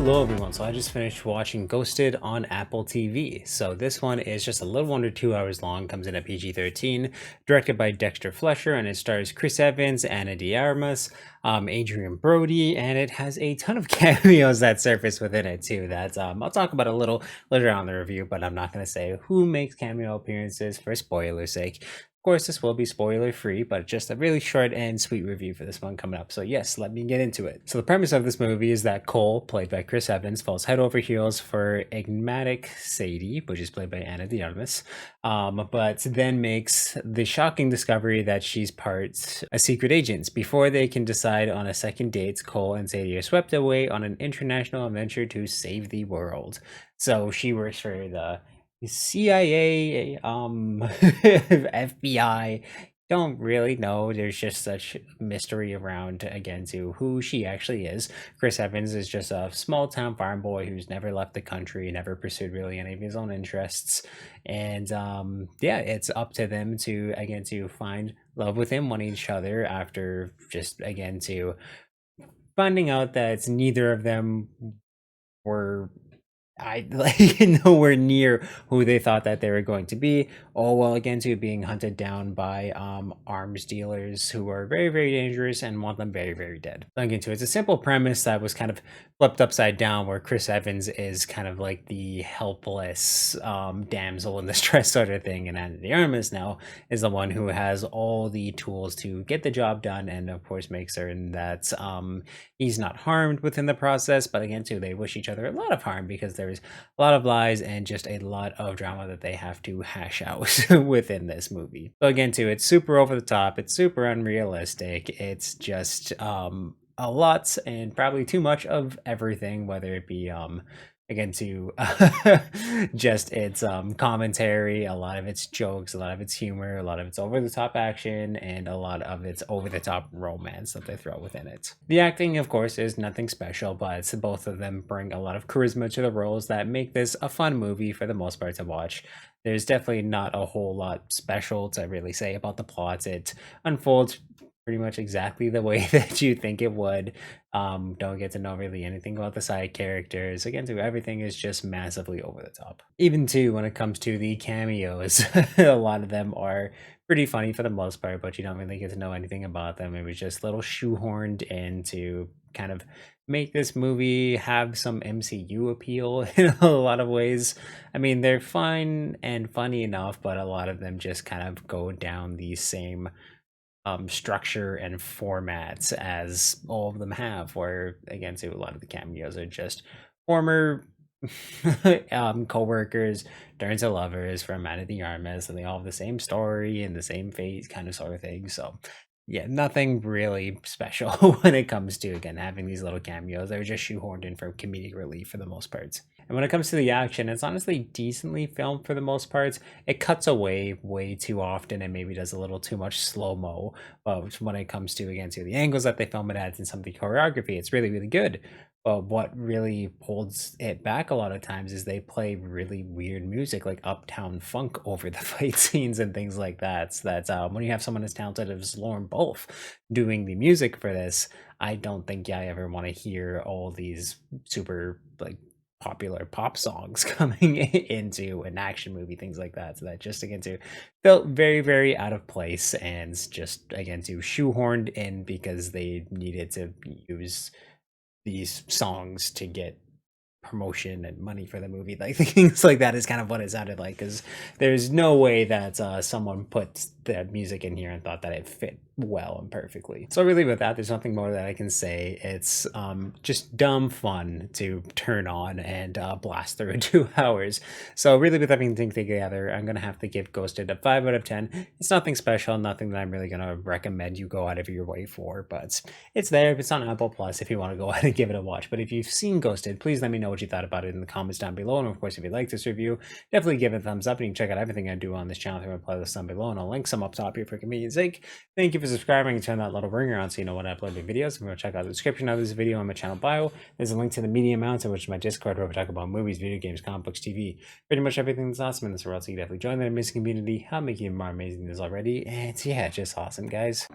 Hello everyone, so I just finished watching Ghosted on Apple TV. So this one is just a little under 2 hours long, comes in at PG-13, directed by Dexter Fletcher, and it stars Chris Evans, Anna de Armas, Adrian Brody, and it has a ton of cameos that surface within it too. That I'll talk about a little later on in the review, but I'm not going to say who makes cameo appearances for spoiler's sake. Of course, this will be spoiler free, but just a really short and sweet review for this one coming up. So yes, let me get into it. So the premise of this movie is that Cole, played by Chris Evans, falls head over heels for enigmatic Sadie, which is played by Anna de Armas, but then makes the shocking discovery that she's part a secret agent. Before they can decide on a second date, Cole and Sadie are swept away on an international adventure to save the world. So she works for the CIA, FBI, don't really know. There's just such mystery around, again, to who she actually is. Chris Evans is just a small town farm boy who's never left the country, never pursued really any of his own interests. And yeah, it's up to them to, again, to find love within one each other after just, again, to finding out that neither of them were like nowhere near who they thought that they were going to be. All while again to being hunted down by arms dealers who are very, very dangerous and want them very, very dead. Again, to it's a simple premise that was kind of flipped upside down, where Chris Evans is kind of like the helpless damsel in distress sort of thing, and Anna de Armas now is the one who has all the tools to get the job done, and of course make certain that he's not harmed within the process. But again, too, they wish each other a lot of harm because there's a lot of lies and just a lot of drama that they have to hash out within this movie. So again, too, it's super over the top, it's super unrealistic, it's just a lot and probably too much of everything, whether it be again to just its commentary, a lot of its jokes, a lot of its humor, a lot of its over the top action, and a lot of its over the top romance that they throw within it. The acting, of course, is nothing special, but both of them bring a lot of charisma to the roles that make this a fun movie for the most part to watch. There's definitely not a whole lot special to really say about the plot. It unfolds pretty much exactly the way that you think it would. Don't get to know really anything about the side characters. Again, too, everything is just massively over the top. Even too, when it comes to the cameos, a lot of them are pretty funny for the most part, but you don't really get to know anything about them. It was just little shoehorned in to kind of make this movie have some MCU appeal in a lot of ways. I mean, they're fun and funny enough, but a lot of them just kind of go down the same structure and formats as all of them have, where again, so a lot of the cameos are just former co-workers turned to lovers from Anna de Armas, and they all have the same story and the same fate kind of sort of thing. So yeah, nothing really special when it comes to, again, having these little cameos. They're just shoehorned in for comedic relief for the most part. And when it comes to the action, it's honestly decently filmed for the most part. It cuts away way too often and maybe does a little too much slow-mo. But when it comes to, again, to the angles that they film it at and some of the choreography, it's really, really good. But what really holds it back a lot of times is they play really weird music like Uptown Funk over the fight scenes and things like that. So that's when you have someone as talented as Lauren Bolf doing the music for this, I don't think I ever want to hear all these super like popular pop songs coming into an action movie, things like that. So that just again to felt very, very out of place and just again to shoehorned in because they needed to use these songs to get promotion and money for the movie. Like things like that is kind of what it sounded like, because there's no way that someone put the music in here and thought that it fit well and perfectly. So really with that, there's nothing more that I can say. It's just dumb fun to turn on and blast through in 2 hours. So really with everything together, I'm gonna have to give Ghosted a 5 out of 10. It's nothing special, nothing that I'm really gonna recommend you go out of your way for, but it's there. If it's on Apple Plus, if you want to go ahead and give it a watch. But if you've seen Ghosted, please let me know what you thought about it in the comments down below. And of course, if you like this review, definitely give it a thumbs up, and you can check out everything I do on this channel through my playlist down below, and I'll link some up top here for convenience sake. Thank you for subscribing and turn that little ringer on so you know when I upload new videos. If you want to check out the description of this video on my channel bio, there's a link to the Medium Mountain, which is my Discord, where we talk about movies, video games, comic books, TV, pretty much everything that's awesome in this world. So you definitely join that amazing community. I'll make you more amazing than this already. And yeah, just awesome, guys.